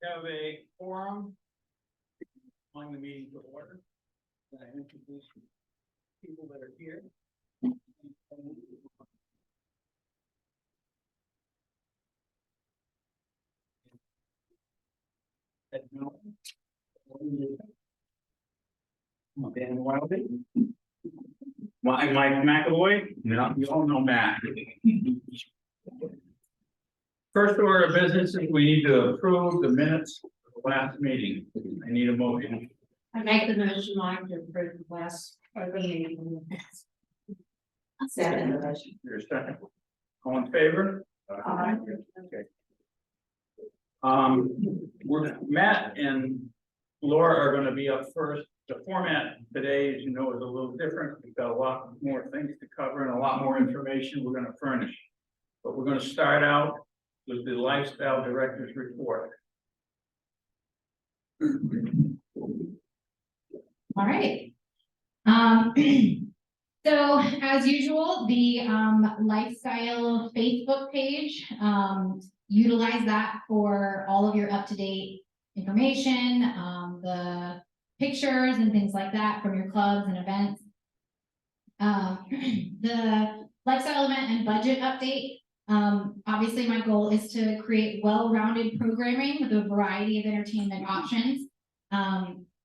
Have a forum. Calling the meeting to order. And I introduce people that are here. Dan Wildy. Mike McAvoy. No, you all know Matt. First order of business is we need to approve the minutes of the last meeting. I need a motion. I make the motion, Mike, to approve the last open meeting. Second the motion. Your second. All in favor? Aye. Okay. Matt and Laura are gonna be up first. The format today, as you know, is a little different. We've got a lot more things to cover and a lot more information we're gonna furnish. But we're gonna start out with the lifestyle director's report. All right. So as usual, the lifestyle Facebook page, utilize that for all of your up-to-date information, the pictures and things like that from your clubs and events. The lifestyle event and budget update. Obviously my goal is to create well-rounded programming with a variety of entertainment options.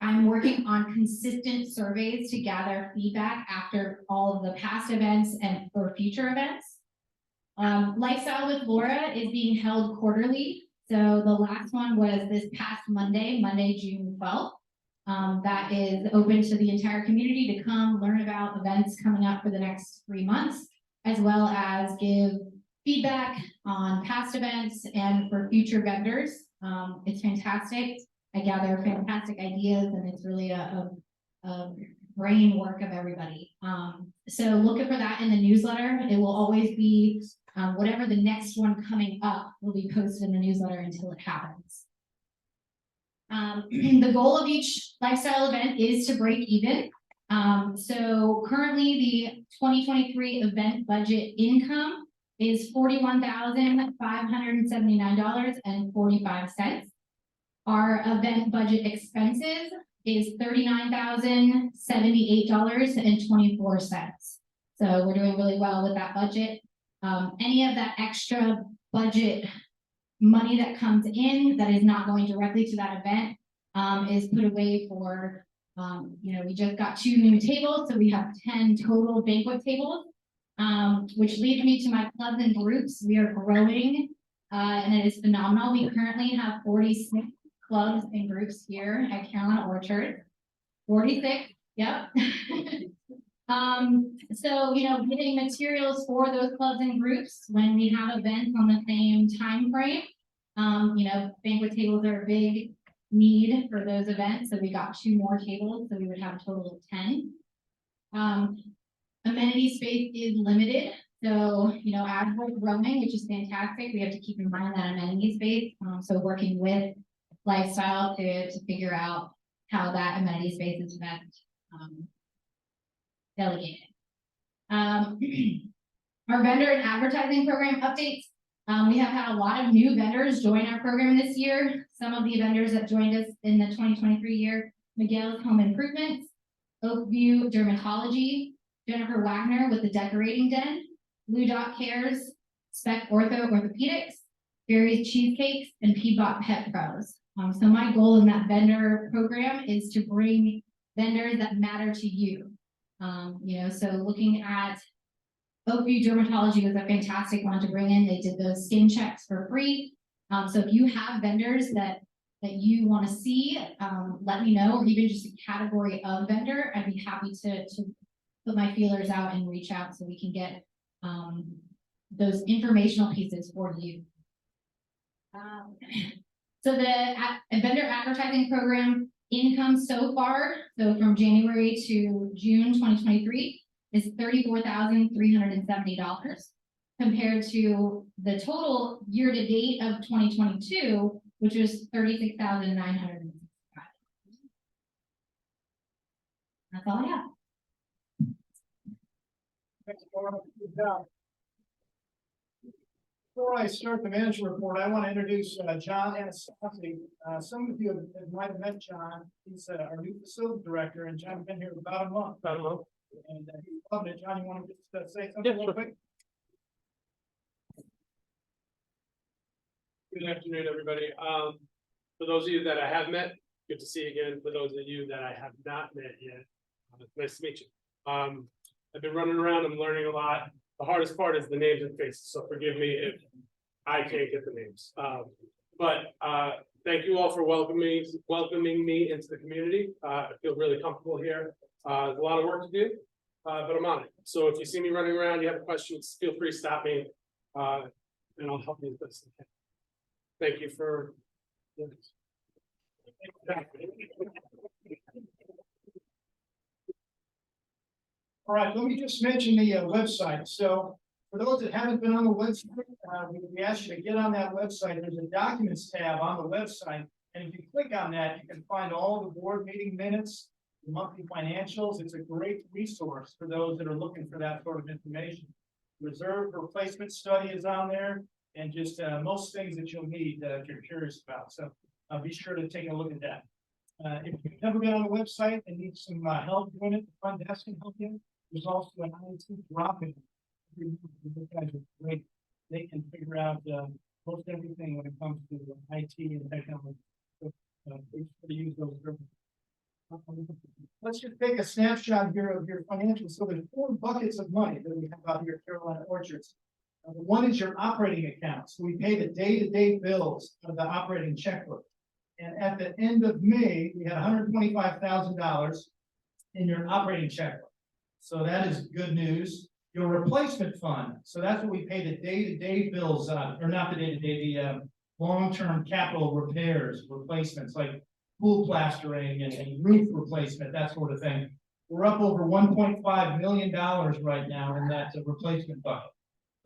I'm working on consistent surveys to gather feedback after all of the past events and for future events. Lifestyle with Laura is being held quarterly. So the last one was this past Monday, June 12th. That is open to the entire community to come learn about events coming up for the next 3 months, as well as give feedback on past events and for future vendors. It's fantastic. I gather fantastic ideas, and it's really a brain work of everybody. So looking for that in the newsletter. It will always be whatever the next one coming up will be posted in the newsletter until it happens. The goal of each lifestyle event is to break even. So currently the 2023 event budget income is $41,579.45. Our event budget expenses is $39,078.24. So we're doing really well with that budget. Any of that extra budget money that comes in that is not going directly to that event is put away for, we just got 2 new tables, so we have 10 total banquet tables, which leads me to my clubs and groups. We are growing, and it is phenomenal. We currently have 46 clubs and groups here at Carolina Orchard. 46, yep. So, getting materials for those clubs and groups when we have events on the same time frame. Banquet tables are a big need for those events. So we got 2 more tables, so we would have a total of 10. Amenity space is limited. So, as we're growing, which is fantastic, we have to keep in mind that amenity space. So working with lifestyle to figure out how that amenity space is best delegated. Our vendor and advertising program updates. We have had a lot of new vendors join our program this year. Some of the vendors that joined us in the 2023 year: Miguel's Home Improvements, Oakview Dermatology, Jennifer Wagner with the Decorating Den, Blue Dot Cares, Spec Ortho Orthopedics, Barry's Cheesecakes, and Piedmont Pet Pros. So my goal in that vendor program is to bring vendors that matter to you. So looking at Oakview Dermatology was a fantastic one to bring in. They did those skin checks for free. So if you have vendors that you want to see, let me know, or even just a category of vendor, I'd be happy to put my feelers out and reach out so we can get those informational pieces for you. So the vendor advertising program income so far, so from January to June 2023, is $34,370 compared to the total year to date of 2022, which was $36,965. That's all I have. Thanks, Laura. Good job. Before I start the manager report, I want to introduce John Anastasi. Some of you might have met John. He's our new facility director, and John's been here about a month. And he's loving it. John, you want to just say something real quick? Good afternoon, everybody. For those of you that I have met, good to see you again. For those of you that I have not met yet, nice to meet you. I've been running around, I'm learning a lot. The hardest part is the names and faces, so forgive me if I can't get the names. Thank you all for welcoming me into the community. I feel really comfortable here. There's a lot of work to do, but I'm on it. So if you see me running around, you have questions, feel free to stop me, and I'll help you as best I can. Thank you for. All right, let me just mention the website. So for those that haven't been on the website, we ask you to get on that website. There's a documents tab on the website. And if you click on that, you can find all the board meeting minutes, the monthly financials. It's a great resource for those that are looking for that sort of information. Reserve replacement study is on there, and just most things that you'll need if you're curious about. So be sure to take a look at that. If you've never been on the website and need some help doing it, the front desk can help you. There's also an IT drop-in. These guys are great. They can figure out most everything when it comes to IT and technology. So be sure to use those. Let's just take a snapshot here of your financials. So there's 4 buckets of money that we have out here at Carolina Orchards. One is your operating accounts. We pay the day-to-day bills of the operating checkbook. And at the end of May, we had $125,000 in your operating checkbook. So that is good news. Your replacement fund. So that's what we pay the day-to-day bills on, or not the day-to-day, the long-term capital repairs, replacements like pool plastering and roof replacement, that sort of thing. We're up over $1.5 million right now in that replacement bucket.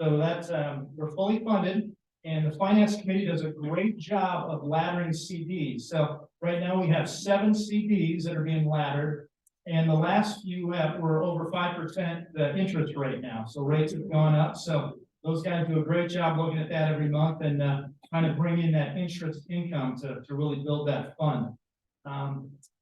So that's, we're fully funded, and the finance committee does a great job of laddering CDs. So right now we have 7 CDs that are being laddered, and the last few were over 5% the interest rate now. So rates have gone up. So those guys do a great job looking at that every month and trying to bring in that interest income to really build that fund.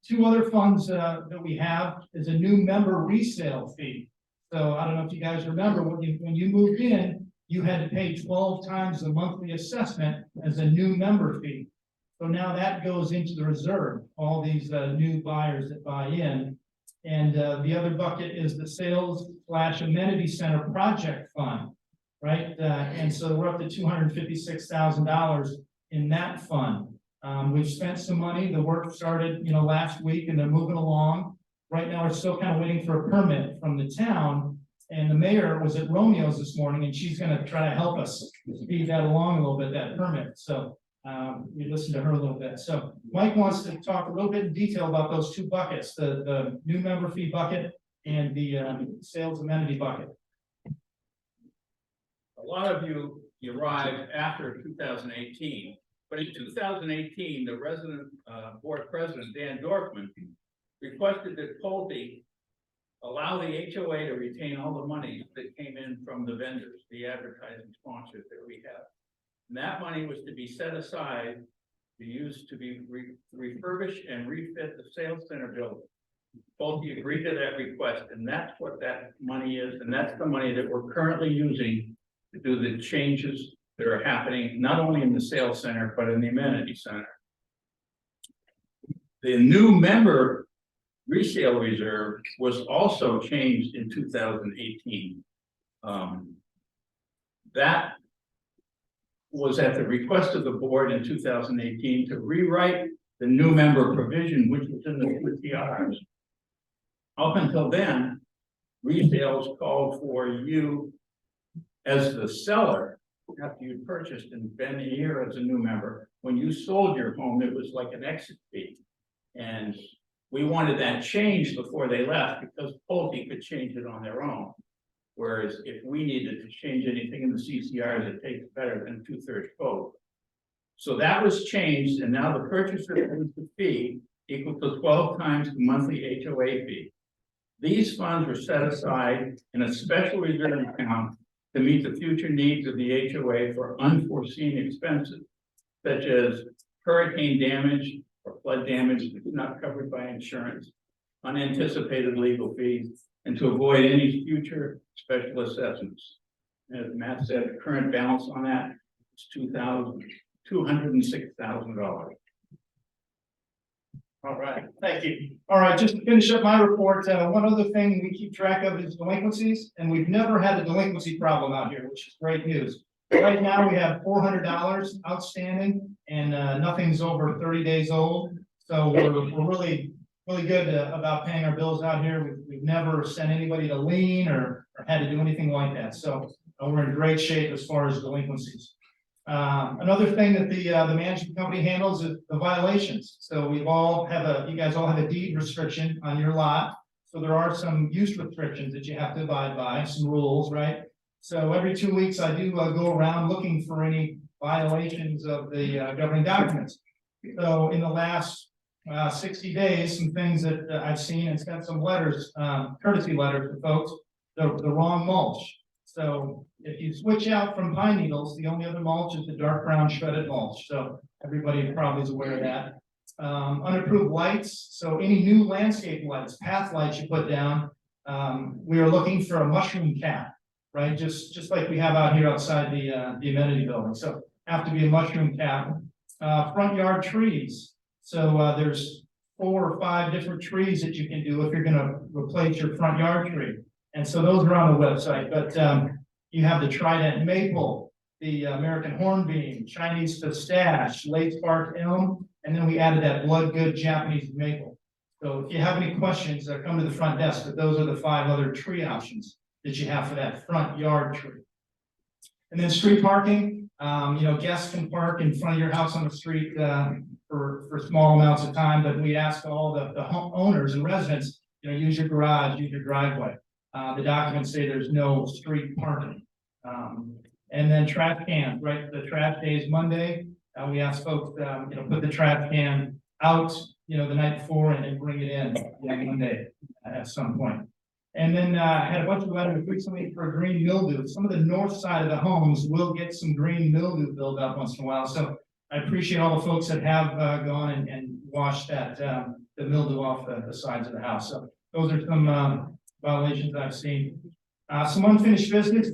2 other funds that we have is a new member resale fee. So I don't know if you guys remember when you moved in, you had to pay 12 times the monthly assessment as a new member fee. So now that goes into the reserve, all these new buyers that buy in. And the other bucket is the sales/amenity center project fund, right? And so we're up to $256,000 in that fund. We've spent some money. The work started, last week, and they're moving along. Right now, we're still kind of waiting for a permit from the town, and the mayor was at Romeo's this morning, and she's going to try to help us speed that along a little bit, that permit. So we listened to her a little bit. So Mike wants to talk a little bit in detail about those 2 buckets, the new member fee bucket and the sales amenity bucket. A lot of you arrived after 2018, but in 2018, the resident board president, Dan Dorfman, requested that Pulte allow the HOA to retain all the money that came in from the vendors, the advertising sponsors that we have. And that money was to be set aside to use to be refurbish and refit the sales center building. Pulte agreed to that request, and that's what that money is, and that's the money that we're currently using to do the changes that are happening, not only in the sales center, but in the amenity center. The new member resale reserve was also changed in 2018. That was at the request of the board in 2018 to rewrite the new member provision, which was in the CRs. Up until then, resales called for you as the seller, after you purchased and been a year as a new member. When you sold your home, it was like an exit fee. And we wanted that changed before they left because Pulte could change it on their own. Whereas if we needed to change anything in the CCRs, it takes better than 2/3 vote. So that was changed, and now the purchaser pays the fee equal to 12 times the monthly HOA fee. These funds were set aside in a special reserve account to meet the future needs of the HOA for unforeseen expenses, such as hurricane damage or flood damage that's not covered by insurance, unanticipated legal fees, and to avoid any future special assessments. As Matt said, the current balance on that is $206,000. All right, thank you. All right, just to finish up my report, one other thing we keep track of is delinquencies, and we've never had a delinquency problem out here, which is great news. Right now, we have $400 outstanding, and nothing's over 30 days old. So we're really good about paying our bills out here. We've never sent anybody to lien or had to do anything like that. So we're in great shape as far as delinquencies. Another thing that the management company handles is the violations. So you guys all have a deed restriction on your lot. So there are some use restrictions that you have to abide by, some rules, right? So every 2 weeks, I do go around looking for any violations of the governing documents. So in the last 60 days, some things that I've seen and sent some letters, courtesy letters to folks, the wrong mulch. So if you switch out from pine needles, the only other mulch is the dark brown shredded mulch. So everybody probably is aware of that. Unapproved lights. So any new landscape lights, path lights you put down, we are looking for a mushroom cap, right? Just like we have out here outside the amenity building. So have to be a mushroom cap. Front yard trees. So there's 4 or 5 different trees that you can do if you're going to replace your front yard tree. And so those are on the website, but you have the Trident maple, the American hornbeam, Chinese pistache, late spark elm, and then we added that blood good Japanese maple. So if you have any questions, come to the front desk, but those are the 5 other tree options that you have for that front yard tree. And then street parking, guests can park in front of your house on the street for small amounts of time, but we ask all the home owners and residents, use your garage, use your driveway. The documents say there's no street parking. And then trash cans, right? The trash day is Monday. We ask folks, put the trash can out, the night before and bring it in Monday at some point. And then I had a bunch of letters recently for green mildew. Some of the north side of the homes will get some green mildew build up once in a while. So I appreciate all the folks that have gone and washed that the mildew off the sides of the house. So those are some violations I've seen. Some unfinished business.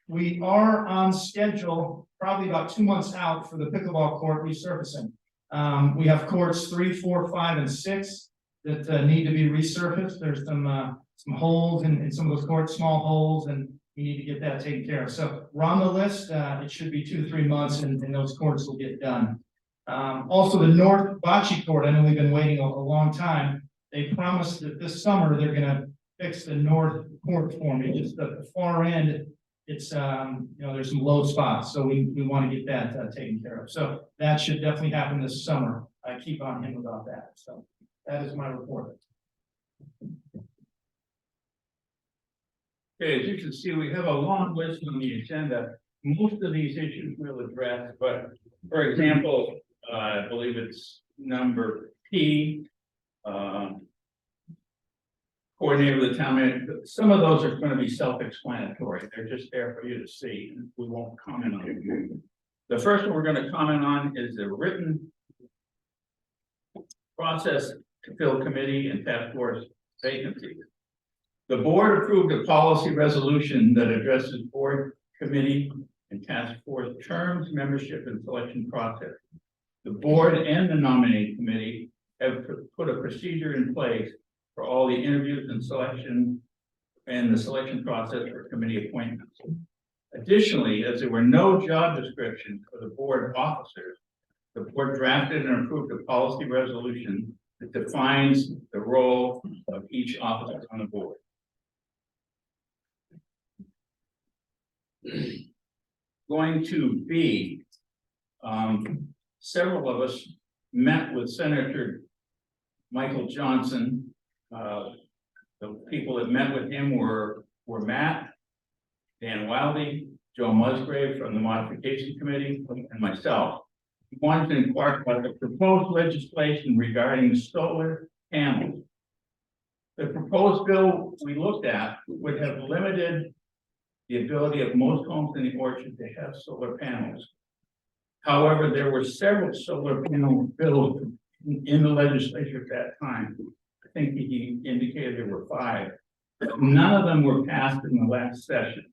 We are on schedule, probably about 2 months out for the pickleball court resurfacing. We have courts 3, 4, 5, and 6 that need to be resurfaced. There's some holes in some of those courts, small holes, and we need to get that taken care of. So we're on the list. It should be 2 to 3 months, and those courts will get done. Also, the North Bocce Court. I know we've been waiting a long time. They promised that this summer they're going to fix the north court for me. Just the far end, it's there's some low spots, so we want to get that taken care of. So that should definitely happen this summer. I keep on him about that. So that is my report. Okay, as you can see, we have a long list on the agenda. Most of these issues we'll address, but for example, I believe it's number P. Coordinator of the town manager. Some of those are going to be self-explanatory. They're just there for you to see, and we won't comment on it. The first one we're going to comment on is the written process to fill committee and task force vacancies. The board approved a policy resolution that addresses board, committee, and task force terms, membership, and selection process. The board and the nominating committee have put a procedure in place for all the interviews and selection and the selection process for committee appointments. Additionally, as there were no job descriptions for the board officers, the board drafted and approved a policy resolution that defines the role of each officer on the board. Going to B, several of us met with Senator Michael Johnson. The people that met with him were Matt, Dan Wildy, Joe Musgrave from the Modification Committee, and myself. We wanted to inquire about the proposed legislation regarding solar panels. The proposed bill we looked at would have limited the ability of most homes in the orchard to have solar panels. However, there were several solar panel bills in the legislature at that time. I think he indicated there were 5. None of them were passed in the last session.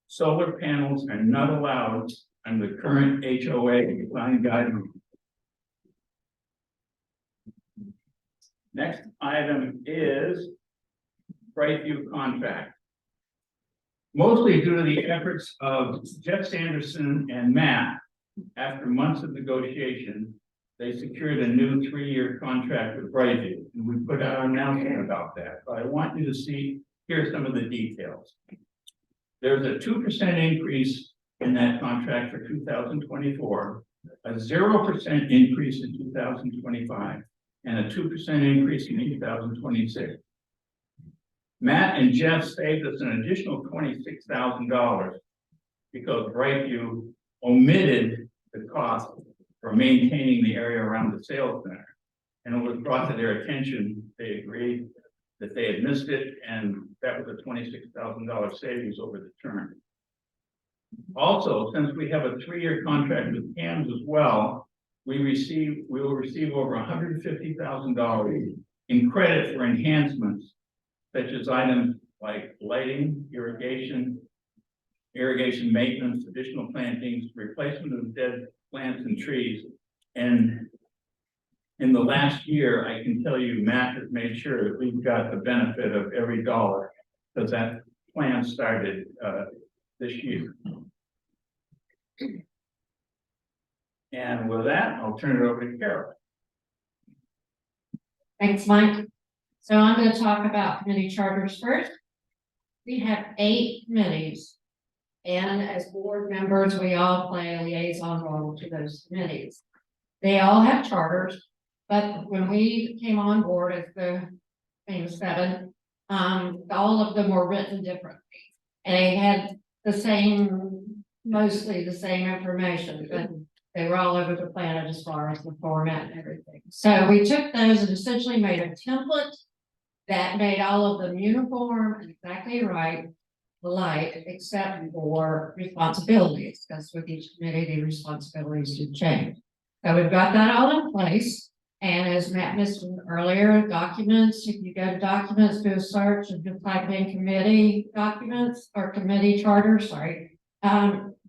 Solar panels are not allowed under the current HOA design guidelines. Next item is Brightview contract. Mostly due to the efforts of Jeff Sanderson and Matt, after months of negotiation, they secured a new 3-year contract with Brightview, and we put out an announcement about that. But I want you to see, here's some of the details. There's a 2% increase in that contract for 2024, a 0% increase in 2025, and a 2% increase in 2026. Matt and Jeff saved us an additional $26,000 because Brightview omitted the cost for maintaining the area around the sales center. And it was brought to their attention, they agreed that they had missed it, and that was a $26,000 savings over the term. Also, since we have a 3-year contract with CAMS as well, we will receive over $150,000 in credit for enhancements, such as items like lighting, irrigation maintenance, additional plantings, replacement of dead plants and trees. And in the last year, I can tell you, Matt has made sure that we've got the benefit of every dollar, because that plan started this year. And with that, I'll turn it over to Carol. Thanks, Mike. So I'm going to talk about committee charters first. We have 8 committees. And as board members, we all play a liaison role to those committees. They all have charters, but when we came on board as the 7, all of them were written differently. And they had the same, mostly the same information, but they were all over the planet as far as the format and everything. So we took those and essentially made a template that made all of them uniform and exactly right, alike, except for responsibilities, because with each committee, the responsibilities do change. So we've got that all in place. And as Matt mentioned earlier, documents, if you go to documents, do a search and just type in committee documents or committee charter, sorry.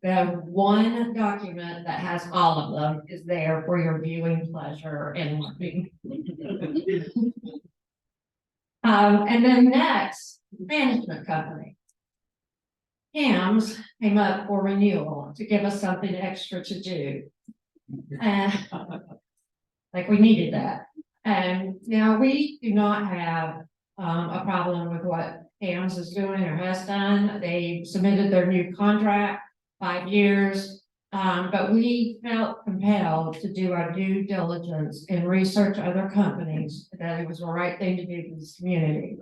The one document that has all of them is there for your viewing pleasure and learning. And then next, management company. CAMS came up for renewal to give us something extra to do. Like we needed that. And now we do not have a problem with what CAMS is doing or has done. They submitted their new contract, 5 years. But we felt compelled to do our due diligence and research other companies, that it was the right thing to do for this community.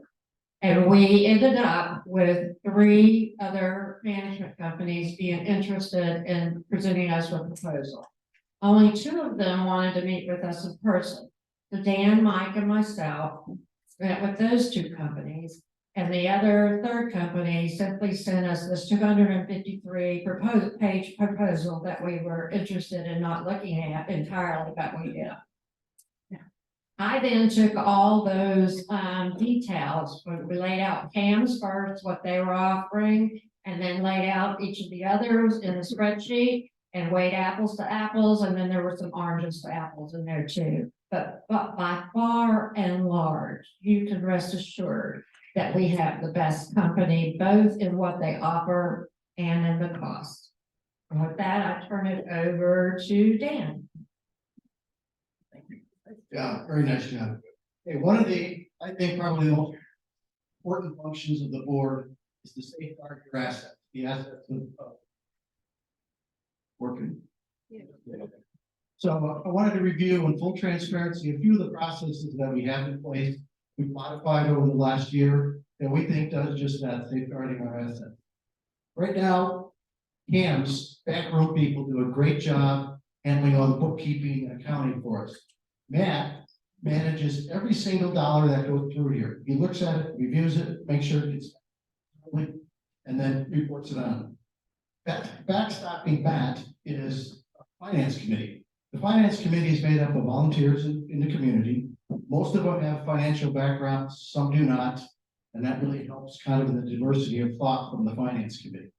And we ended up with 3 other management companies being interested in presenting us with a proposal. Only 2 of them wanted to meet with us in person. So Dan, Mike, and myself met with those 2 companies. And the other 3rd company simply sent us this 253-page proposal that we were interested in not looking at entirely, but we did. I then took all those details. We laid out CAMS first, what they were offering, and then laid out each of the others in a spreadsheet and weighed apples to apples, and then there were some oranges to apples in there too. But by far and large, you can rest assured that we have the best company, both in what they offer and in the cost. And with that, I turn it over to Dan. Yeah, very nice job. Hey, one of the, I think probably the most important functions of the board is to safeguard your assets, the assets of working. Yeah. So I wanted to review in full transparency a few of the processes that we have in place. We've modified over the last year that we think does just that, safeguarding our assets. Right now, CAMS, backroom people do a great job handling all the bookkeeping and accounting for us. Matt manages every single dollar that goes through here. He looks at it, reviews it, makes sure it gets. and then reports it on. Backstopping that is finance committee. The finance committee is made up of volunteers in the community. Most of them have financial backgrounds, some do not. And that really helps kind of the diversity of thought from the finance committee.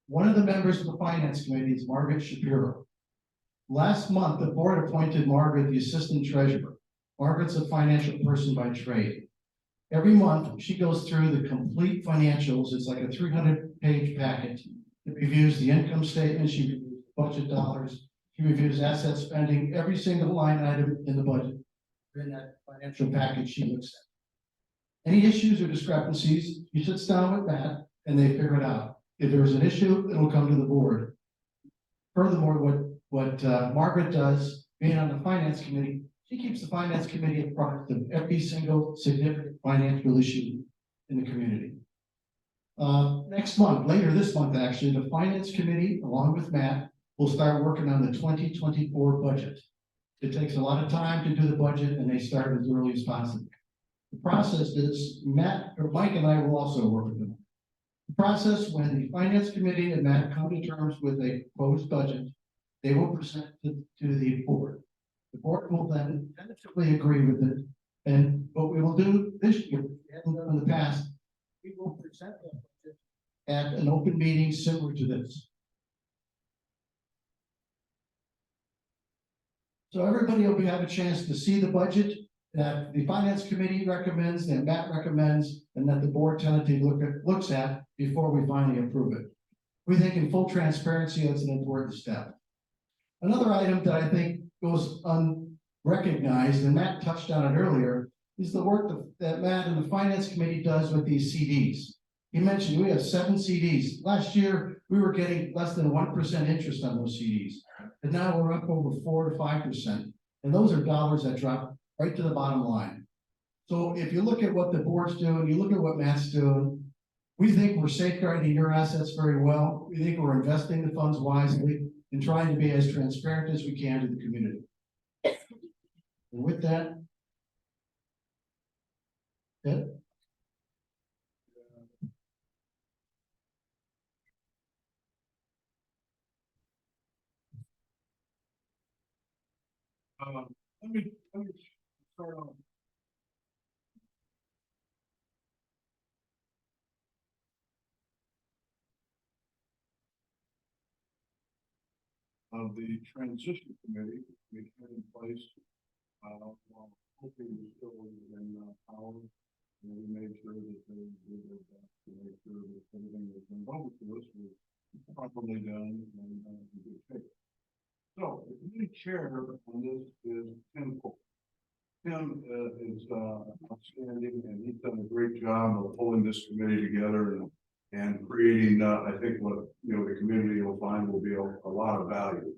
One of the members of the finance committee is Margaret Shapiro. Last month, the board appointed Margaret the assistant treasurer. Margaret's a financial person by trade. Every month, she goes through the complete financials. It's like a 300-page packet. It reviews the income statement, she reviews budget dollars, she reviews asset spending, every single line item in the budget. In that financial package she looks at. Any issues or discrepancies, she sits down with Matt and they figure it out. If there's an issue, it'll come to the board. Furthermore, what Margaret does, being on the finance committee, she keeps the finance committee apprised of every single significant financial issue in the community. Next month, later this month, actually, the finance committee, along with Matt, will start working on the 2024 budget. It takes a lot of time to do the budget and they start as early as possible. The process is Mike and I will also work with them. The process, when the finance committee and Matt come to terms with a proposed budget, they will present it to the board. The board will then tentatively agree with it. And what we will do this year, we haven't done in the past, we will present that budget at an open meeting similar to this. So everybody will have a chance to see the budget that the finance committee recommends, that Matt recommends, and that the board tentatively looks at before we finally approve it. We think in full transparency, that's an important step. Another item that I think goes unrecognized, and Matt touched on it earlier, is the work that Matt and the finance committee does with these CDs. He mentioned we have 7 CDs. Last year, we were getting less than 1% interest on those CDs. And now we're up over 4 to 5%. And those are dollars that drop right to the bottom line. So if you look at what the board's doing, you look at what Matt's doing, we think we're safeguarding your assets very well. We think we're investing the funds wisely and trying to be as transparent as we can to the community. And with that, yeah. Let me start on. Of the transition committee we had in place, while hoping was still in power, and we made sure that they did their best to make sure that everything that was involved with us was properly done and in good shape. So the committee chair on this is Tim Cole. Tim is outstanding, and he's done a great job of pulling this committee together and creating, I think what, the community will find will be a lot of value.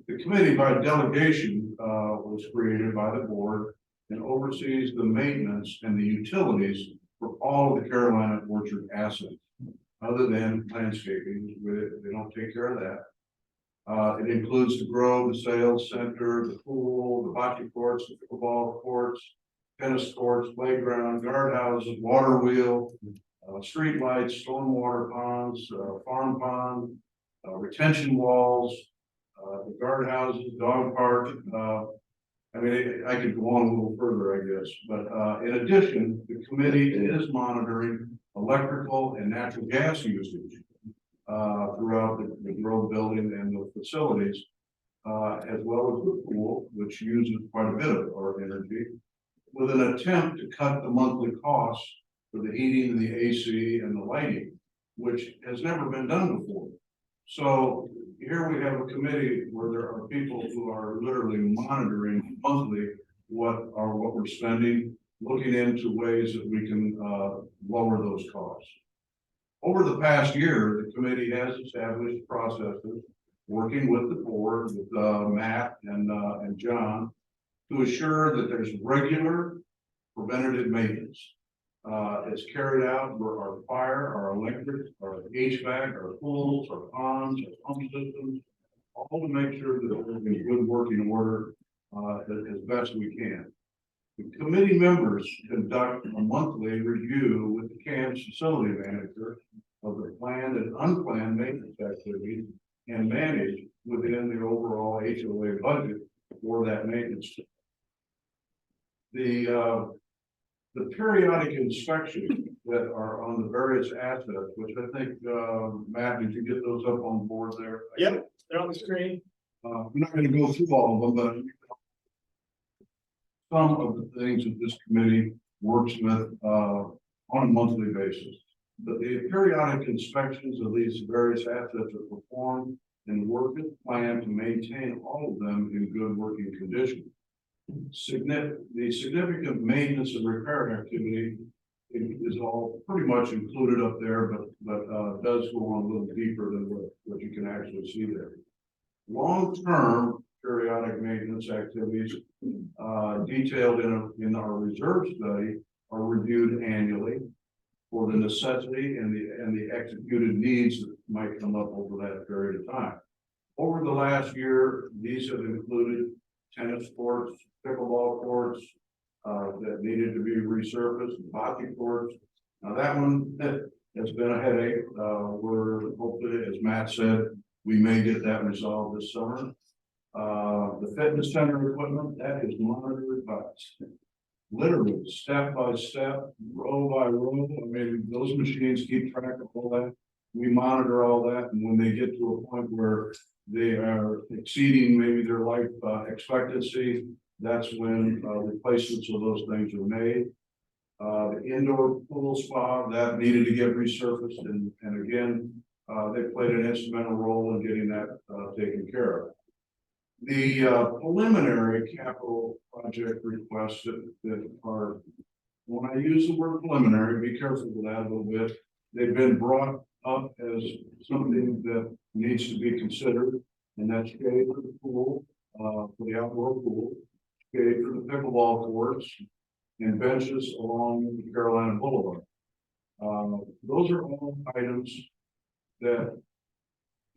The committee by delegation was created by the board and oversees the maintenance and the utilities for all of the Carolina Orchard assets, other than landscaping. They don't take care of that. It includes the grove, the sales center, the pool, the bocce courts, the pickleball courts, tennis courts, playground, guardhouses, water wheel, street lights, stormwater ponds, farm pond, retention walls, the guardhouses, dog park. I mean, I could go on a little further, I guess, but in addition, the committee is monitoring electrical and natural gas usage throughout the grove building and the facilities, as well as the pool, which uses quite a bit of our energy, with an attempt to cut the monthly costs for the heating, the AC, and the lighting, which has never been done before. So here we have a committee where there are people who are literally monitoring monthly what we're spending, looking into ways that we can lower those costs. Over the past year, the committee has established processes, working with the board, with Matt and John, to assure that there's regular preventative maintenance. It's carried out for our fire, our electric, our HVAC, our pools, our ponds, our pump systems, all to make sure that we're in good working order as best we can. The committee members conduct a monthly review with the camp's facility manager of the planned and unplanned maintenance activities and managed within the overall HOA budget for that maintenance. The periodic inspections that are on the various assets, which I think, Matt, did you get those up on board there? Yep, they're on the screen. I'm not gonna go through all of them, but some of the things that this committee works with, on a monthly basis. But the periodic inspections of these various assets are performed and work is planned to maintain all of them in good working condition. The significant maintenance and repair activity is all pretty much included up there, but does go on a little deeper than what you can actually see there. Long-term periodic maintenance activities, detailed in our reserve study, are reviewed annually for the necessity and the executed needs that might come up over that period of time. Over the last year, these have included tennis courts, pickleball courts, that needed to be resurfaced, hockey courts. Now that one has been a headache. We're hopefully, as Matt said, we may get that resolved this summer. The fitness center equipment, that is monitored by literally step by step, row by row. I mean, those machines keep track of all that. We monitor all that, and when they get to a point where they are exceeding maybe their life expectancy, that's when replacements of those things are made. The indoor pool spa, that needed to get resurfaced, and again, they played an instrumental role in getting that taken care of. The preliminary capital project requests that are, when I use the word preliminary, be careful with that a little bit. They've been brought up as something that needs to be considered, and that's shade for the pool, for the outdoor pool, shade for the pickleball courts, and benches along the Carolina Boulevard. Those are all items that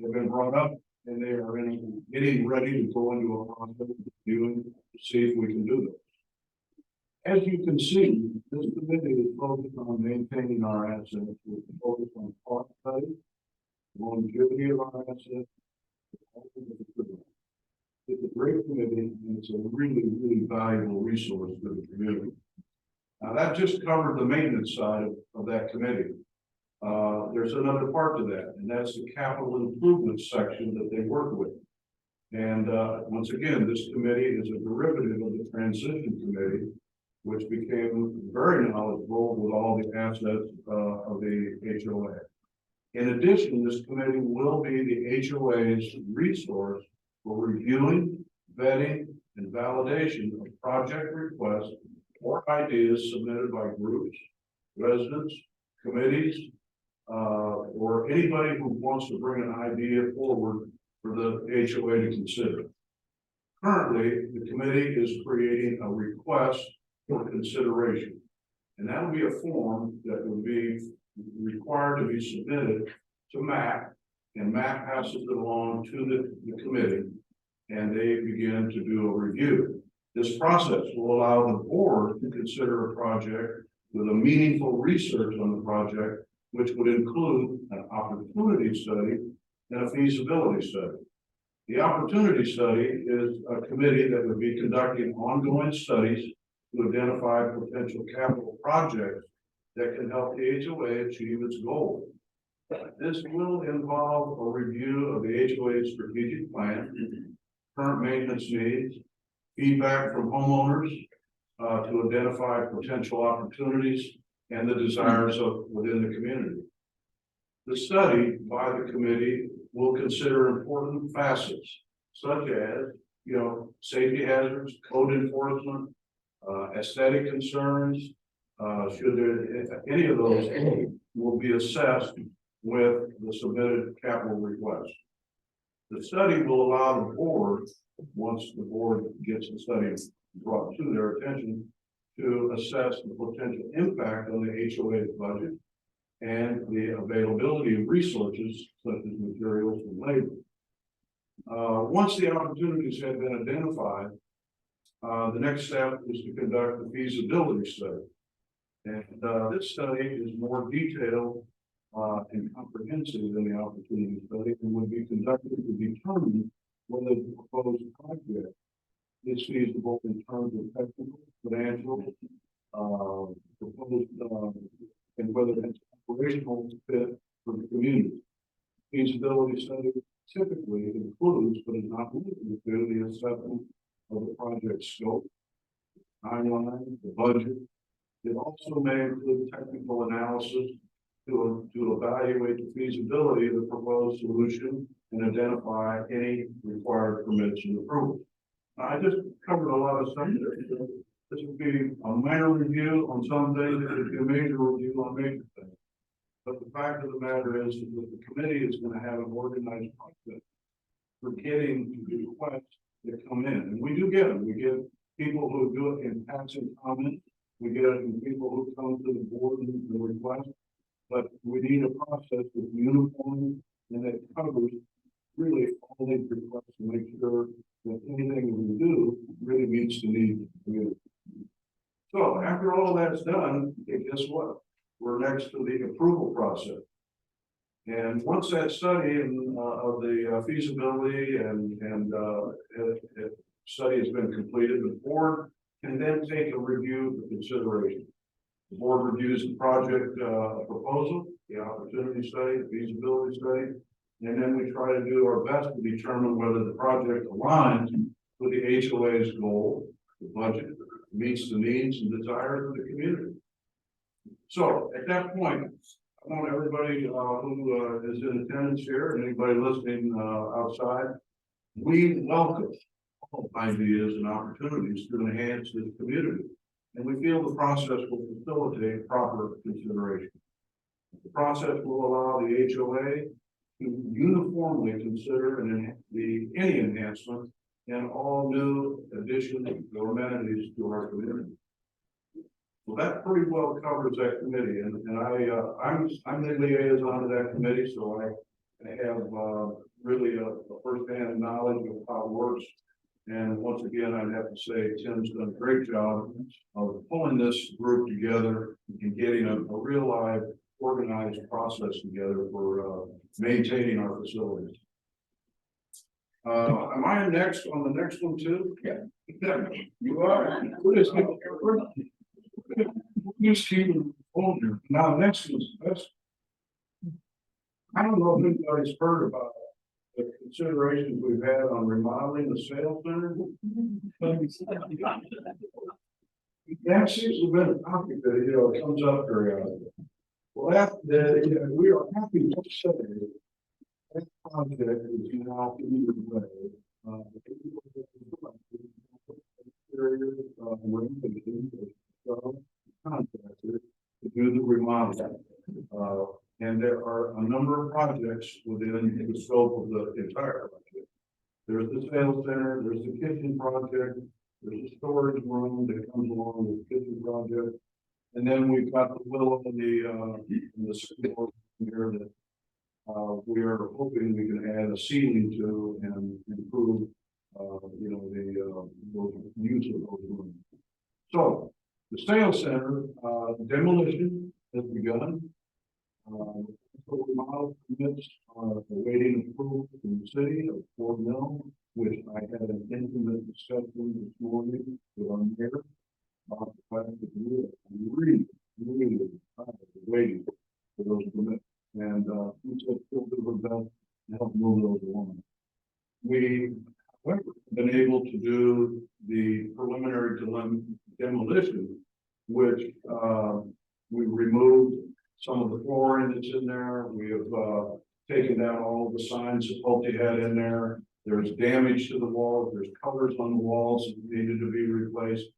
have been brought up, and they are getting ready to go into a process of reviewing to see if we can do this. As you can see, this committee is focused on maintaining our assets, with a focus on cost cutting, longevity of our assets. It's a great committee, and it's a really, really valuable resource for the community. Now, that just covered the maintenance side of that committee. There's another part to that, and that's the capital improvement section that they work with. And once again, this committee is a derivative of the transition committee, which became very knowledgeable with all the assets of the HOA. In addition, this committee will be the HOA's resource for reviewing, vetting, and validation of project requests or ideas submitted by groups, residents, committees, or anybody who wants to bring an idea forward for the HOA to consider. Currently, the committee is creating a request for consideration, and that will be a form that will be required to be submitted to MAC, and MAC passes it along to the committee, and they begin to do a review. This process will allow the board to consider a project with a meaningful research on the project, which would include an opportunity study and a feasibility study. The opportunity study is a committee that would be conducting ongoing studies to identify potential capital projects that can help the HOA achieve its goals. This will involve a review of the HOA's strategic plan, current maintenance needs, feedback from homeowners to identify potential opportunities and the desires of within the community. The study by the committee will consider important facets such as, safety hazards, code enforcement, aesthetic concerns. Should there any of those will be assessed with the submitted capital request. The study will allow the board, once the board gets the study brought to their attention, to assess the potential impact on the HOA's budget and the availability of resources such as materials and labor. Once the opportunities have been identified, the next step is to conduct a feasibility study. And this study is more detailed and comprehensive in the opportunity study and would be conducted to determine whether the proposed project is feasible in terms of technical, financial, proposed, and whether it's operational fit for the community. Feasibility study typically includes, but is not limited to, the assessment of the project scope, timeline, the budget. It also may include technical analysis to evaluate the feasibility of the proposed solution and identify any required permits and approvals. I just covered a lot of stuff there. This would be a minor review on some things, it would be a major review on major things. But the fact of the matter is that the committee is going to have an organized process for getting the requests that come in. And we do get them. We get people who do it in passing comments. We get it from people who come to the board and the request. But we need a process that's uniform and that covers really all these requests to make sure that anything we do really meets the needs of the community. So after all that's done, guess what? We're next to the approval process. And once that study of the feasibility and study has been completed, the board can then take a review for consideration. The board reviews the project proposal, the opportunity study, the feasibility study, and then we try to do our best to determine whether the project aligns with the HOA's goal, the budget, meets the needs and desires of the community. So at that point, I want everybody who is in attendance here and anybody listening outside, we welcome all ideas and opportunities to enhance this community. And we feel the process will facilitate proper consideration. The process will allow the HOA to uniformly consider any enhancement and all new additions or amenities to our community. So that pretty well covers that committee, and I'm the liaison to that committee, so I have really a firsthand knowledge of how it works. And once again, I'd have to say Tim's done a great job of pulling this group together and getting a real live organized process together for maintaining our facilities. Am I next on the next one too? Yeah. You are. Just keep it older. Now, next one's best. I don't know if anybody's heard about the considerations we've had on remodeling the sales center. That seems to have been a topic that, comes up periodically. Well, after we are happy to say that project is now underway. Contractor to do the remodeling. And there are a number of projects within the scope of the entire project. There's the sales center, there's the kitchen project, there's a storage room that comes along with the kitchen project. And then we've got the willow in the school here that we are hoping we can add a ceiling to and improve those use of those rooms. So the sales center demolition has begun. Remodel permits are awaiting approval from the city of Fort Mill, which I had an intimate discussion this morning with our mayor about the fact that we are really waiting for those permits. And we said we'll do our best to help move those along. We, however, have been able to do the preliminary demolition, which we removed some of the flooring that's in there. We have taken down all of the signs that Pulte had in there. There's damage to the walls. There's colors on the walls that needed to be replaced.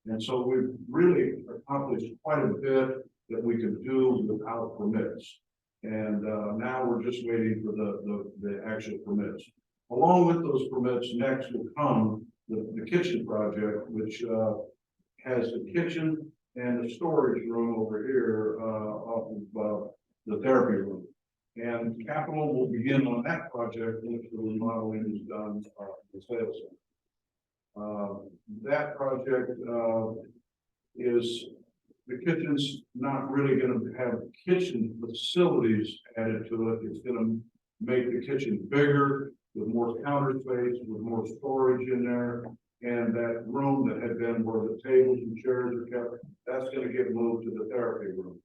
And so we've really accomplished quite a bit that we could do without permits. And now we're just waiting for the actual permits. Along with those permits, next will come the kitchen project, which has the kitchen and the storage room over here off of the therapy room. And capital will begin on that project once the remodeling is done the sales center. That project is the kitchen's not really gonna have kitchen facilities added to it. It's gonna make the kitchen bigger with more counter space, with more storage in there. And that room that had been where the tables and chairs are kept, that's gonna get moved to the therapy room.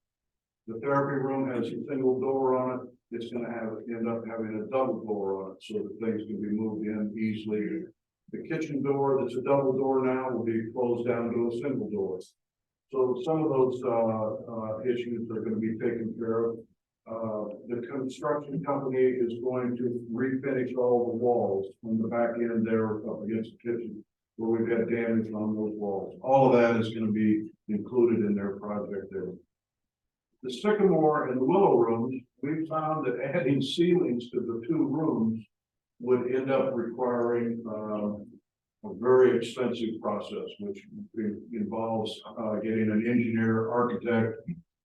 The therapy room has a single door on it. It's gonna end up having a double door on it so that things can be moved in easily. The kitchen door that's a double door now will be closed down to a single door. So some of those, issues are gonna be taken care of. The construction company is going to refinish all the walls from the back end there up against the kitchen, where we've had damage on those walls. All of that is gonna be included in their project there. The Sycamore and the Willow rooms, we found that adding ceilings to the two rooms would end up requiring, a very expensive process, which involves, getting an engineer, architect,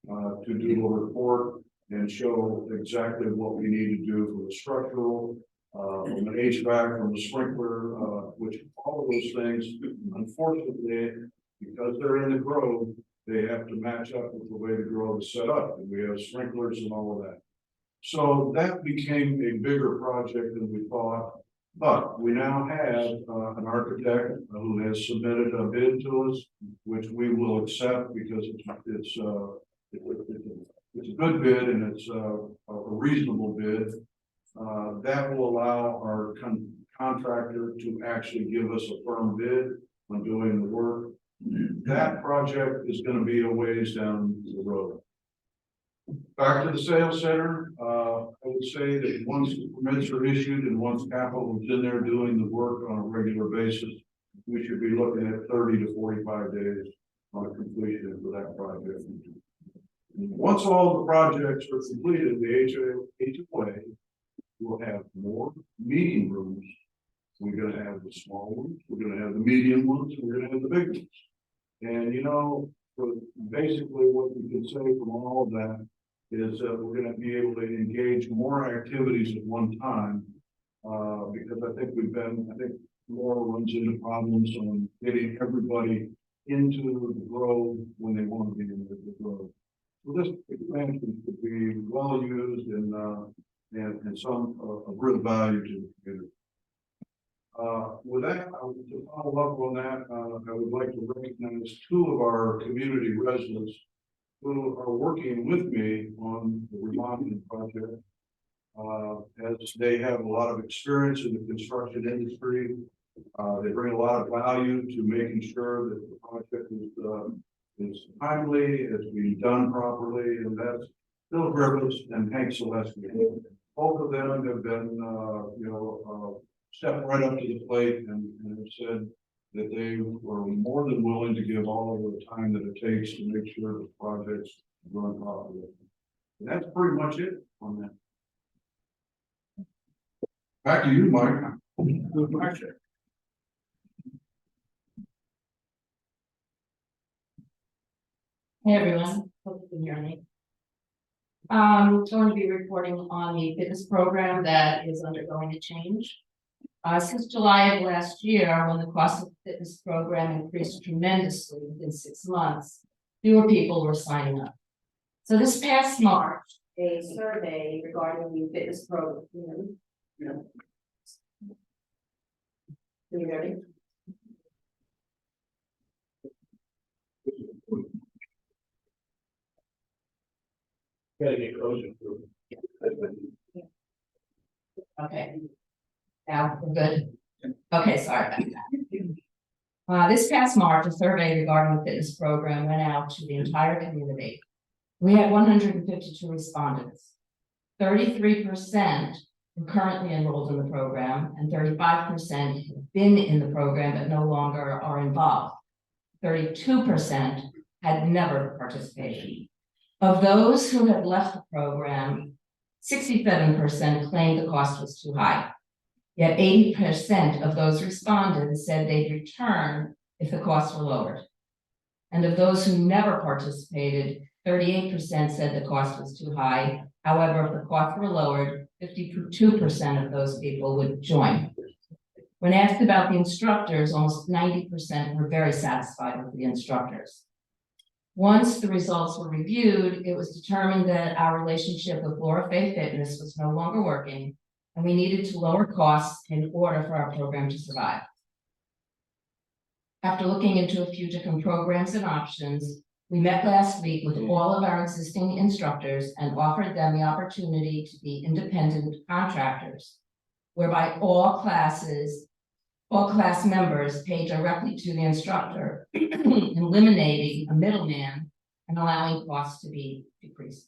to do a report and show exactly what we need to do for the structural, from an HVAC, from the sprinkler, which all of those things, unfortunately, because they're in the grove, they have to match up with the way the grove is set up, and we have sprinklers and all of that. So that became a bigger project than we thought, but we now have, an architect who has submitted a bid to us, which we will accept because it's a good bid and it's a reasonable bid. That will allow our contractor to actually give us a firm bid on doing the work. That project is gonna be a ways down the road. Back to the sales center, I would say that once the permits are issued and once capital is in there doing the work on a regular basis, we should be looking at 30 to 45 days on completion for that project. Once all the projects are completed, the HOA will have more meeting rooms. We're gonna have the small ones, we're gonna have the medium ones, and we're gonna have the big ones. And you know, basically what you can say from all of that is that we're gonna be able to engage more activities at one time. Because I think Laura runs into problems on getting everybody into the grove when they want to be in the grove. So this expansion could be well used and some of real value to the community. With that, to follow up on that, I would like to recognize two of our community residents who are working with me on the remodeling project. As they have a lot of experience in the construction industry, they bring a lot of value to making sure that the project is timely, is being done properly, and that's Bill Griffiths and Hank Selesky. Both of them have been, stepped right up to the plate and have said that they were more than willing to give all of the time that it takes to make sure the projects run properly. And that's pretty much it on that. Back to you, Mike. Good project. Hey, everyone, hope you can hear me. Going to be reporting on the fitness program that is undergoing a change. Since July of last year, when the cost of the fitness program increased tremendously within 6 months, fewer people were signing up. So this past March, a survey regarding the fitness program. Can you hear me? Gotta get closer to it. Okay. Now, we're good. Okay, sorry about that. This past March, a survey regarding the fitness program went out to the entire community. We had 152 respondents. 33% were currently enrolled in the program, and 35% have been in the program but no longer are involved. 32% had never participated. Of those who had left the program, 67% claimed the cost was too high. Yet 80% of those respondents said they'd return if the costs were lowered. And of those who never participated, 38% said the cost was too high. However, if the costs were lowered, 52% of those people would join. When asked about the instructors, almost 90% were very satisfied with the instructors. Once the results were reviewed, it was determined that our relationship with Laura Faith Fitness was no longer working, and we needed to lower costs in order for our program to survive. After looking into a few different programs and options, we met last week with all of our existing instructors and offered them the opportunity to be independent contractors, whereby all class members pay directly to the instructor, eliminating a middleman and allowing costs to be decreased.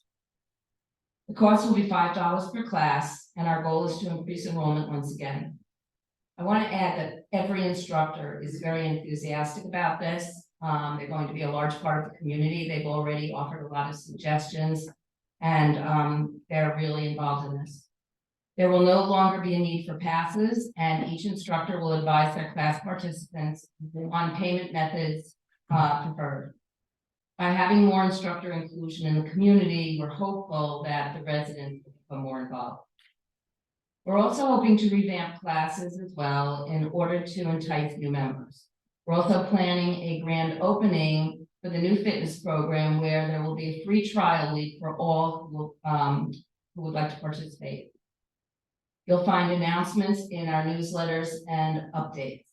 The cost will be $5 per class, and our goal is to increase enrollment once again. I want to add that every instructor is very enthusiastic about this. They're going to be a large part of the community. They've already offered a lot of suggestions, and they're really involved in this. There will no longer be a need for passes, and each instructor will advise their class participants on payment methods preferred. By having more instructor inclusion in the community, we're hopeful that the residents will become more involved. We're also hoping to revamp classes as well in order to entice new members. We're also planning a grand opening for the new fitness program where there will be a free trial week for all who would like to participate. You'll find announcements in our newsletters and updates.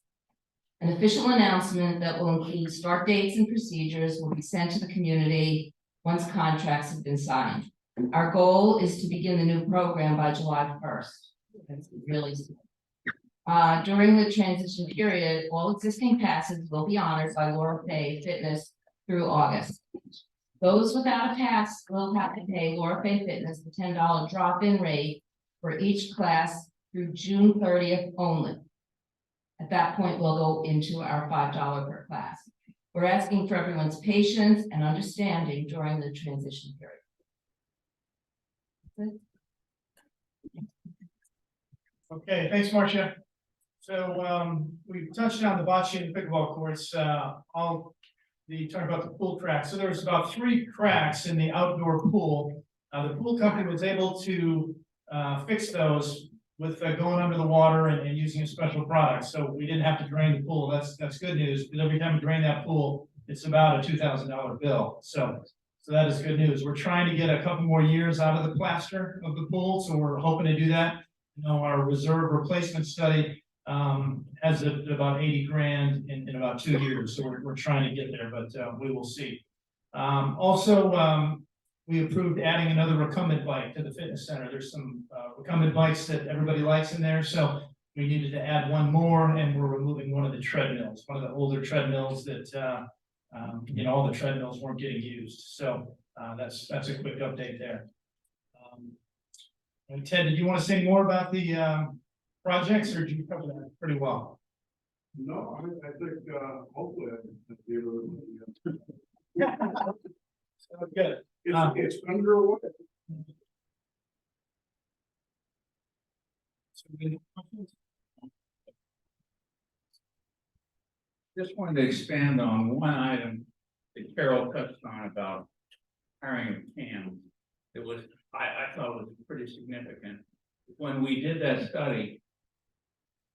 An official announcement that will include start dates and procedures will be sent to the community once contracts have been signed. Our goal is to begin the new program by July 1st. That's really soon. During the transition period, all existing passes will be honored by Laura Faith Fitness through August. Those without a pass will have to pay Laura Faith Fitness the $10 drop-in rate for each class through June 30th only. At that point, we'll go into our $5 per class. We're asking for everyone's patience and understanding during the transition period. Okay, thanks, Marcia. So we touched on the bocce and pickleball courts. You talked about the pool track. So there was about 3 cracks in the outdoor pool. The pool company was able to fix those with going under the water and using a special product. So we didn't have to drain the pool. That's good news, because every time we drain that pool, it's about a $2,000 bill. So that is good news. We're trying to get a couple more years out of the plaster of the pool, so we're hoping to do that. You know, our reserve replacement study has about 80 grand in about 2 years. So we're trying to get there, but we will see. We approved adding another recumbent bike to the fitness center. There's some recumbent bikes that everybody likes in there. So we needed to add one more, and we're removing one of the treadmills, one of the older treadmills that, all the treadmills weren't getting used. So that's a quick update there. And Ted, did you want to say more about the projects, or did you cover that pretty well? No, I think, hopefully I can be able to. Sounds good. It's underway. Just wanted to expand on one item that Carol touched on about hiring of CAM. I thought was pretty significant. When we did that study,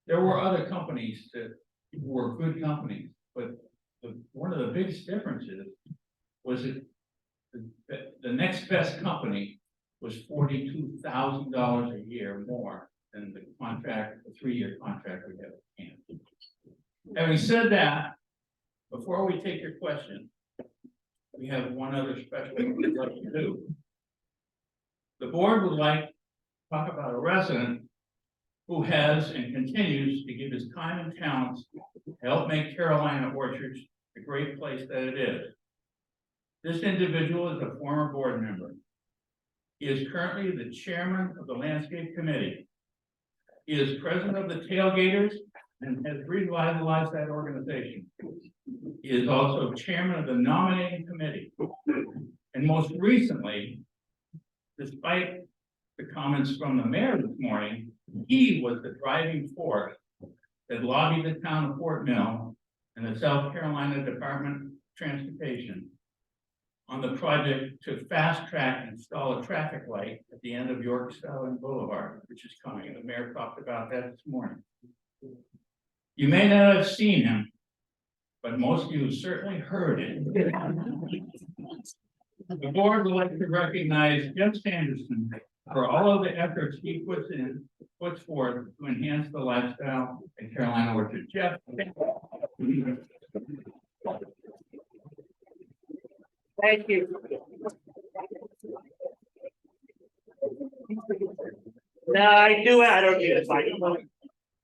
there were other companies that were good companies, but one of the biggest differences was that the next best company was $42,000 a year more than the 3-year contract we have with CAM. Having said that, before we take your question, we have one other special thing we'd like to do. The board would like to talk about a resident who has and continues to give his time and talents to help make Carolina Orchards the great place that it is. This individual is a former board member. He is currently the chairman of the landscape committee. He is president of the Tailgaters and has revitalized that organization. He is also chairman of the nominating committee. And most recently, despite the comments from the mayor this morning, he was the driving force that lobbied the town of Fort Mill and the South Carolina Department of Transportation on the project to fast track and install a traffic light at the end of York Stallion Boulevard, which is coming. The mayor talked about that this morning. You may not have seen him, but most of you certainly heard it. The board would like to recognize Jeff Sanderson for all of the efforts he puts forth to enhance the lifestyle at Carolina Orchard. Jeff. Thank you. No, I don't need a fight.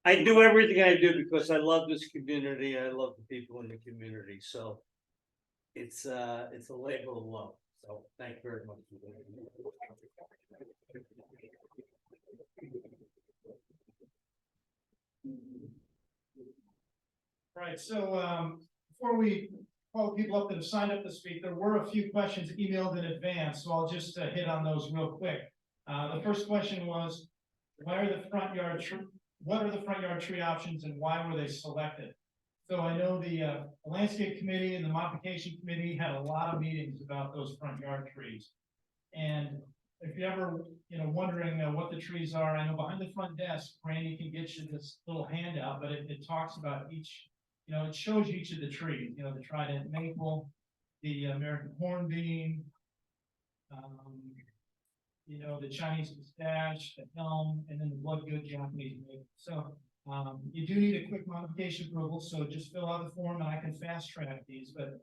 I do everything I do because I love this community. I love the people in the community, so. It's a labor of love, so thank you very much. Right, so, before we call people up that have signed up to speak, there were a few questions emailed in advance, so I'll just hit on those real quick. The first question was, what are the front yard tree options and why were they selected? So I know the landscape committee and the modification committee had a lot of meetings about those front yard trees. And if you're ever, wondering what the trees are, I know behind the front desk, Randy can get you this little handout, but it talks about each, it shows you each of the trees, the trident maple, the American hornbeam, the Chinese pistache, the elm, and then the bloodgood Japanese maple. So you do need a quick modification approval, so just fill out the form and I can fast track these, but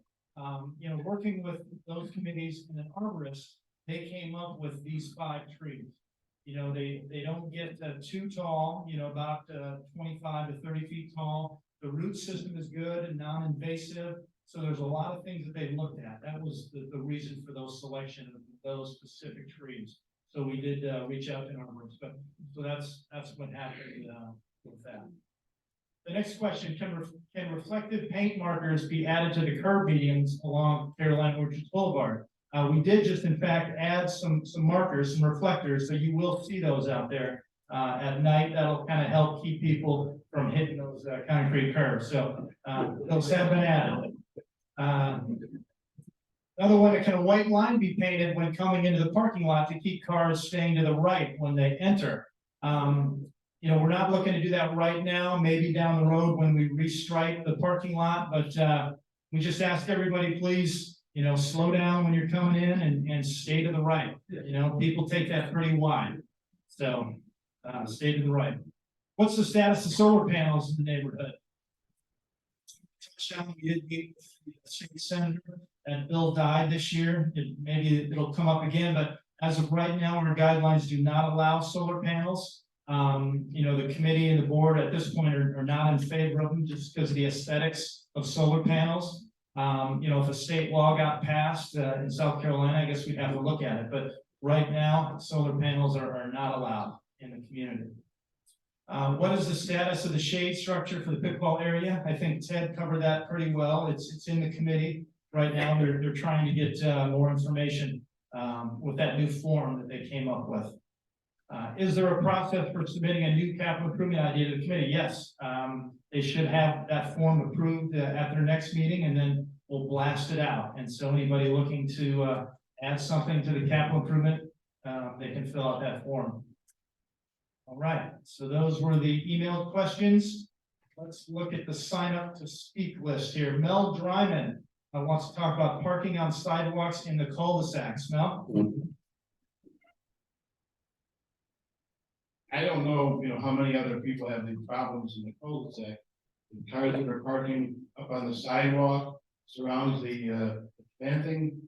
working with those committees and an arborist, they came up with these 5 trees. They don't get too tall, about 25 to 30 feet tall. The root system is good and non-invasive. So there's a lot of things that they looked at. That was the reason for those selection of those specific trees. So we did reach out to arborists, but so that's what happened with that. The next question, can reflective paint markers be added to the curb medians along Carolina Orchard Boulevard? We did just in fact add some markers, some reflectors, so you will see those out there at night. That'll kind of help keep people from hitting those concrete curbs. So those have been added. Another one, can a white line be painted when coming into the parking lot to keep cars staying to the right when they enter? We're not looking to do that right now, maybe down the road when we restripe the parking lot, but we just ask everybody, please, slow down when you're coming in and stay to the right. People take that pretty wide. So stay to the right. What's the status of solar panels in the neighborhood? We did meet with the state senator, and Bill died this year. Maybe it'll come up again, but as of right now, our guidelines do not allow solar panels. The committee and the board at this point are not in favor of them just because of the aesthetics of solar panels. If a state law got passed in South Carolina, I guess we'd have to look at it. But right now, solar panels are not allowed in the community. What is the status of the shade structure for the pickleball area? I think Ted covered that pretty well. It's in the committee right now. They're trying to get more information with that new form that they came up with. Is there a process for submitting a new capital improvement idea to the committee? Yes. They should have that form approved at their next meeting, and then we'll blast it out. And so anybody looking to add something to the capital improvement, they can fill out that form. All right, so those were the emailed questions. Let's look at the sign up to speak list here. Mel Dryman wants to talk about parking on sidewalks in the cul-de-sacs. Mel? I don't know, how many other people have these problems in the cul-de-sac. The cars that are parking up on the sidewalk surrounds the planting.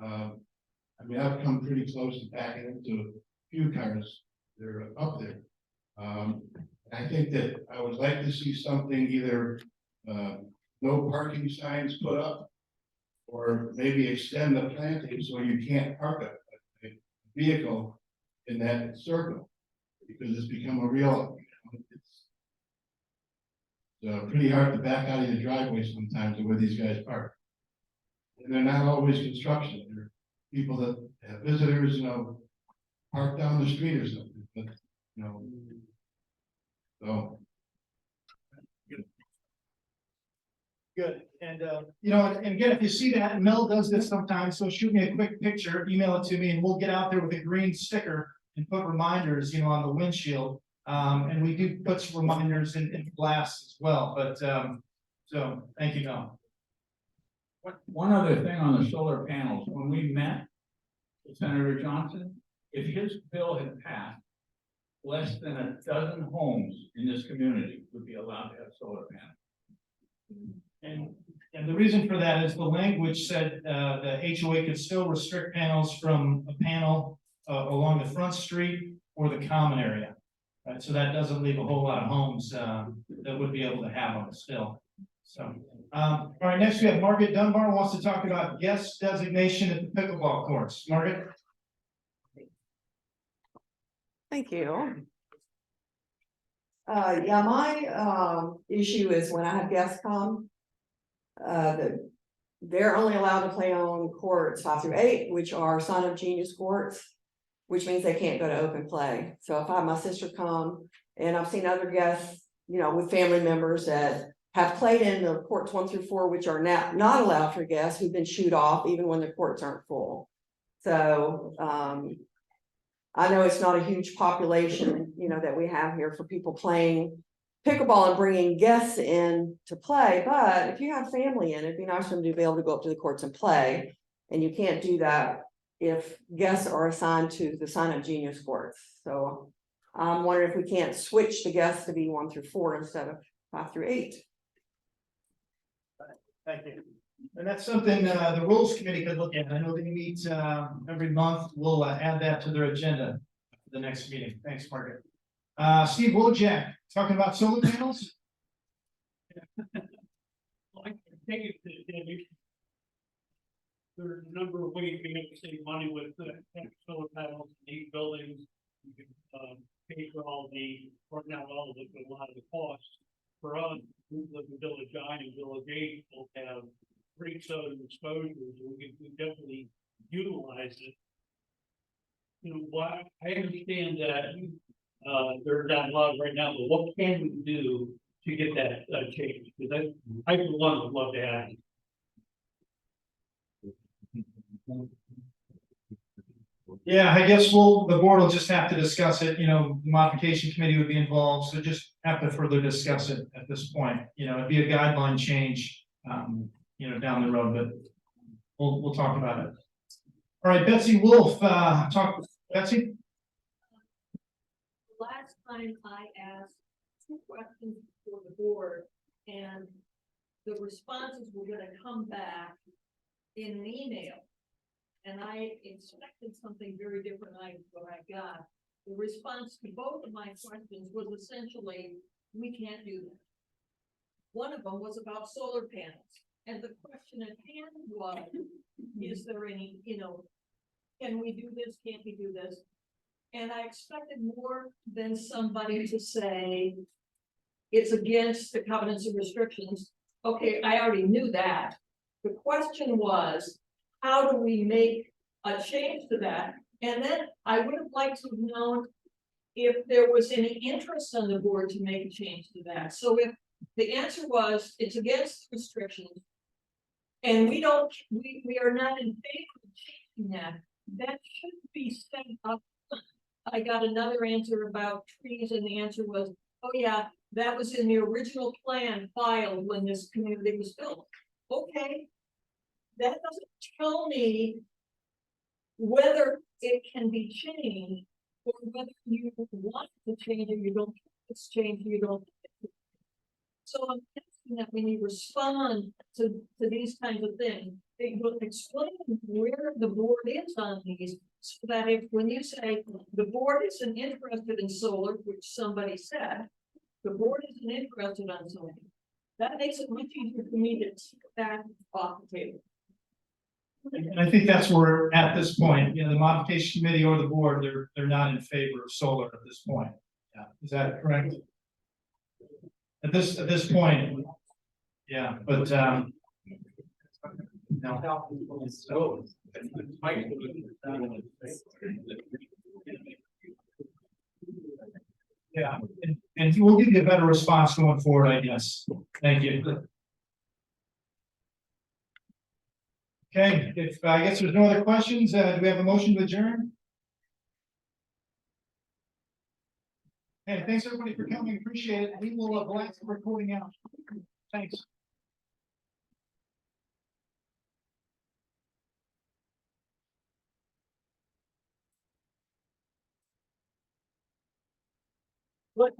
I've come pretty close to backing into a few cars that are up there. I think that I would like to see something either no parking signs put up, or maybe extend the planting so you can't park a vehicle in that circle. Because it's become a real, it's pretty hard to back out of your driveway sometimes to where these guys park. And they're not always construction, they're people that have visitors, park down the street or something, but, so. Good. And, and again, if you see that, and Mel does this sometimes, so shoot me a quick picture, email it to me, and we'll get out there with a green sticker and put reminders, on the windshield. And we do put some reminders in glass as well, but, so thank you, Mel. One other thing on the solar panels, when we met with Senator Johnson, if his bill had passed, less than a dozen homes in this community would be allowed to have solar panels. And the reason for that is the language said, the HOA could still restrict panels from a panel along the front street or the common area. Right, so that doesn't leave a whole lot of homes, that would be able to have them still. So, all right, next we have Margaret Dunbar wants to talk about guest designation at the pickleball courts. Margaret? Thank you. Yeah, my, issue is when I have guests come, they're only allowed to play on courts 5 through 8, which are Sign Up Genius courts, which means they can't go to open play. So if I have my sister come, and I've seen other guests, you know, with family members that have played in the courts 1 through 4, which are now not allowed for guests who've been shooed off even when the courts aren't full. So, I know it's not a huge population, you know, that we have here for people playing pickleball and bringing guests in to play, but if you have family in, it'd be nice for them to be able to go up to the courts and play. And you can't do that if guests are assigned to the Sign Up Genius courts. So I'm wondering if we can't switch the guests to be 1 through 4 instead of 5 through 8. Thank you. And that's something the rules committee could look at. I know they meet every month. We'll add that to their agenda for the next meeting. Thanks, Margaret. Steve Wojak, talking about solar panels. I think there's a number of ways we can save money with solar panels in these buildings. You can pay for all the, right now, all of it, but a lot of the costs. For us, we live in Village I and Village 8 will have great southern exposures, and we can definitely utilize it. You know, why I understand that there's not a lot right now, but what can we do to get that changed? Because I for one would love to have it. Yeah, I guess the board will just have to discuss it, you know, the modification committee would be involved, so just have to further discuss it at this point. You know, it'd be a guideline change, you know, down the road, but we'll talk about it. All right, Betsy Wolf, Betsy? Last time I asked 2 questions for the board, and the responses were gonna come back in an email. And I expected something very different than what I got. The response to both of my questions was essentially, we can't do that. One of them was about solar panels. And the question at hand was, is there any, you know, can we do this? Can't we do this? And I expected more than somebody to say, it's against the covenants and restrictions. Okay, I already knew that. The question was, how do we make a change to that? And then I would have liked to have known if there was any interest on the board to make a change to that. So if the answer was, it's against restrictions, and we are not in favor of changing that, that should be set up. I got another answer about trees, and the answer was, oh yeah, that was in the original plan filed when this community was built. Okay, that doesn't tell me whether it can be changed or whether you want to change it, you don't it's changed, you don't. So I'm asking that when you respond to these kinds of things, they will explain where the board is on these, so that if when you say the board isn't interested in solar, which somebody said, the board isn't interested on solar, that makes it much easier for me to take that off the table. And I think that's where we're at this point, you know, the modification committee or the board, they're not in favor of solar at this point. Yeah, is that correct? At this point, yeah, but no. Yeah, and we'll give you a better response going forward, I guess. Thank you. Okay, if I guess there's no other questions, do we have a motion to adjourn? Hey, thanks everybody for coming, appreciate it. We will blast the recording out. Thanks. What?